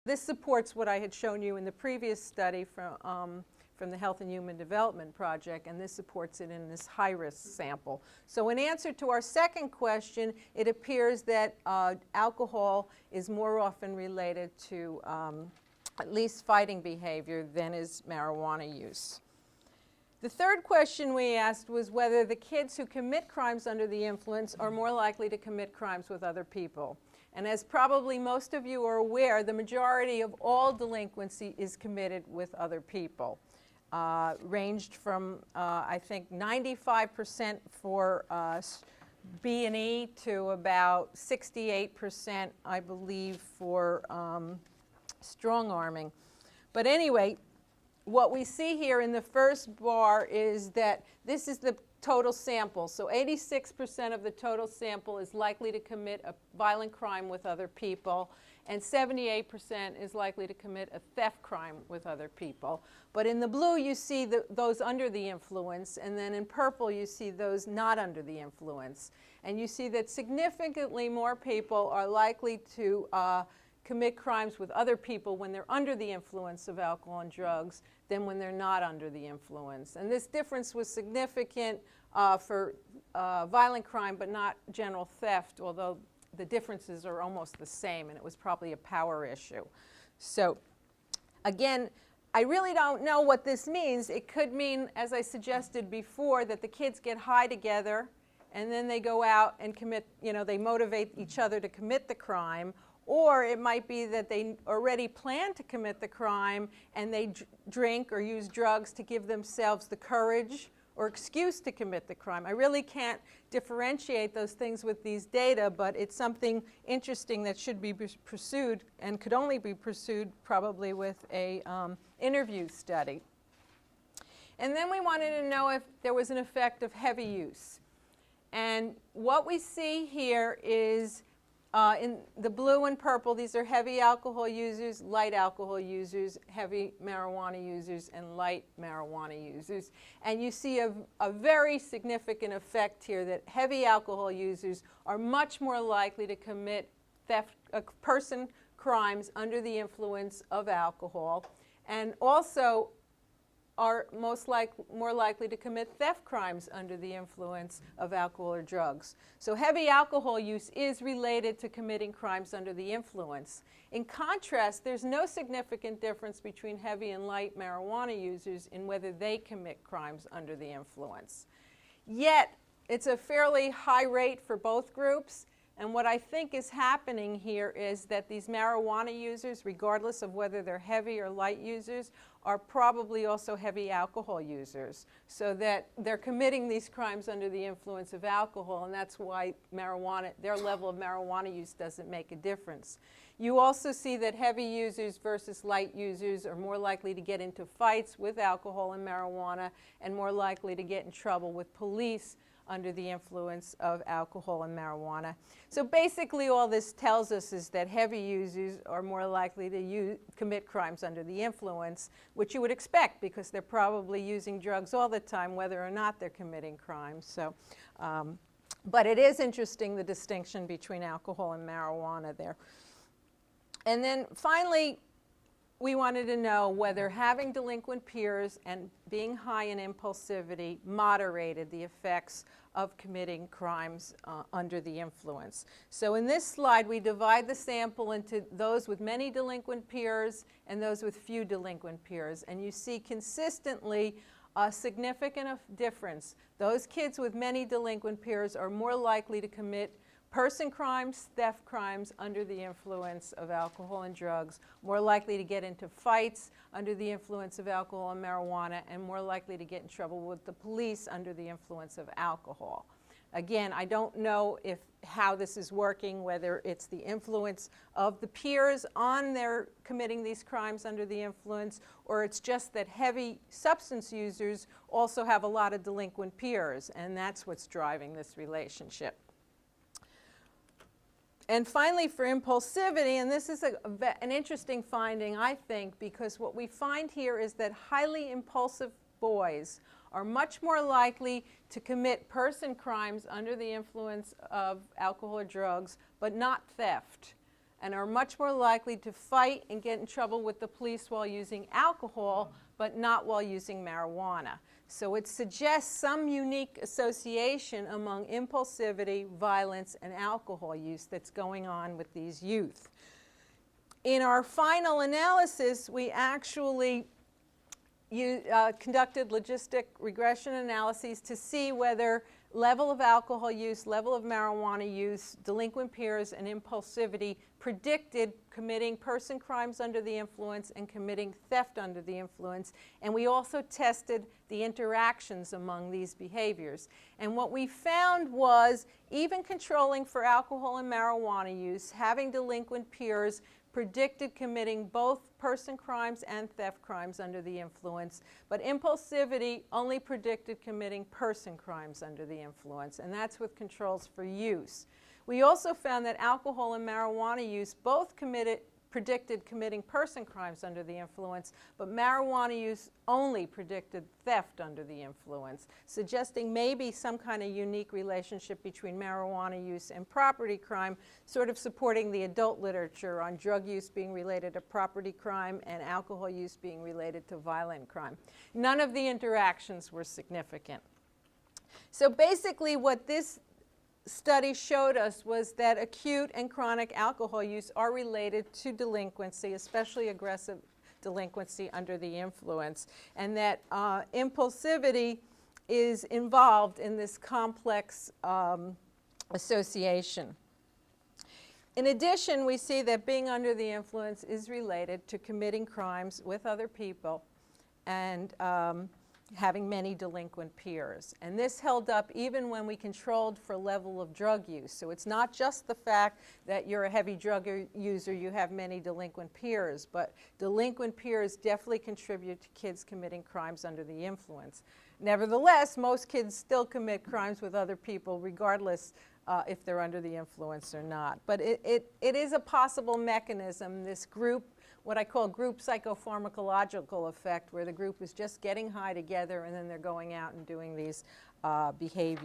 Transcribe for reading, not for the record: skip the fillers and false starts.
This supports what I had shown you in the previous study from the Health and Human Development Project, and this supports it in this high-risk sample. So in answer to our second question, it appears that alcohol is more often related to at least fighting behavior than is marijuana use. The third question we asked was whether the kids who commit crimes under the influence are more likely to commit crimes with other people. And as probably most of you are aware, the majority of all delinquency is committed with other people. Ranged from, I think, 95% for B&E to about 68%, I believe, for strong-arming. But anyway, what we see here in the first bar is that this is the total sample. So 86% of the total sample is likely to commit a violent crime with other people, and 78% is likely to commit a theft crime with other people. But in the blue you see those under the influence, and then in purple you see those not under the influence. And you see that significantly more people are likely to commit crimes with other people when they're under the influence of alcohol and drugs than when they're not under the influence. And this difference was significant for violent crime, but not general theft, although the differences are almost the same, and it was probably a power issue. So again, I really don't know what this means. It could mean, as I suggested before, that the kids get high together and then they go out and commit, they motivate each other to commit the crime. Or it might be that they already plan to commit the crime and they drink or use drugs to give themselves the courage or excuse to commit the crime. I really can't differentiate those things with these data, but it's something interesting that should be pursued and could only be pursued probably with a interview study. And then we wanted to know if there was an effect of heavy use. And what we see here is in the blue and purple, these are heavy alcohol users, light alcohol users, heavy marijuana users, and light marijuana users. And you see a very significant effect here that heavy alcohol users are much more likely to commit theft, person crimes under the influence of alcohol, and also are more likely to commit theft crimes under the influence of alcohol or drugs. So heavy alcohol use is related to committing crimes under the influence. In contrast, there's no significant difference between heavy and light marijuana users in whether they commit crimes under the influence. Yet, it's a fairly high rate for both groups. And what I think is happening here is that these marijuana users, regardless of whether they're heavy or light users, are probably also heavy alcohol users, so that they're committing these crimes under the influence of alcohol, and that's why their level of marijuana use doesn't make a difference. You also see that heavy users versus light users are more likely to get into fights with alcohol and marijuana, and more likely to get in trouble with police under the influence of alcohol and marijuana. So basically all this tells us is that heavy users are more likely to commit crimes under the influence, which you would expect because they're probably using drugs all the time whether or not they're committing crimes. So, but it is interesting the distinction between alcohol and marijuana there. And then finally, we wanted to know whether having delinquent peers and being high in impulsivity moderated the effects of committing crimes under the influence. So in this slide, we divide the sample into those with many delinquent peers and those with few delinquent peers. And you see consistently a significant difference. Those kids with many delinquent peers are more likely to commit person crimes, theft crimes under the influence of alcohol and drugs, more likely to get into fights under the influence of alcohol and marijuana, and more likely to get in trouble with the police under the influence of alcohol. Again, I don't know how this is working, whether it's the influence of the peers on their committing these crimes under the influence, or it's just that heavy substance users also have a lot of delinquent peers, and that's what's driving this relationship. And finally, for impulsivity, and this is an interesting finding, I think, because what we find here is that highly impulsive boys are much more likely to commit person crimes under the influence of alcohol or drugs, but not theft. and are much more likely to fight and get in trouble with the police while using alcohol, but not while using marijuana. So it suggests some unique association among impulsivity, violence, and alcohol use that's going on with these youth. In our final analysis, we actually conducted logistic regression analyses to see whether level of alcohol use, level of marijuana use, delinquent peers, and impulsivity predicted committing person crimes under the influence and committing theft under the influence. And we also tested the interactions among these behaviors. And what we found was even controlling for alcohol and marijuana use, having delinquent peers predicted committing both person crimes and theft crimes under the influence, but impulsivity only predicted committing person crimes under the influence, and that's with controls for use. We also found that alcohol and marijuana use both predicted committing person crimes under the influence, but marijuana use only predicted theft under the influence, suggesting maybe some kind of unique relationship between marijuana use and property crime, sort of supporting the adult literature on drug use being related to property crime and alcohol use being related to violent crime. None of the interactions were significant. So basically what this study showed us was that acute and chronic alcohol use are related to delinquency, especially aggressive delinquency under the influence, and that impulsivity is involved in this complex association. In addition, we see that being under the influence is related to committing crimes with other people and having many delinquent peers. And this held up even when we controlled for level of drug use. So it's not just the fact that you're a heavy drug user, you have many delinquent peers, but delinquent peers definitely contribute to kids committing crimes under the influence. Nevertheless, most kids still commit crimes with other people regardless if they're under the influence or not. But it is a possible mechanism, this group, what I call group psychopharmacological effect, where the group is just getting high together and then they're going out and doing these behaviors.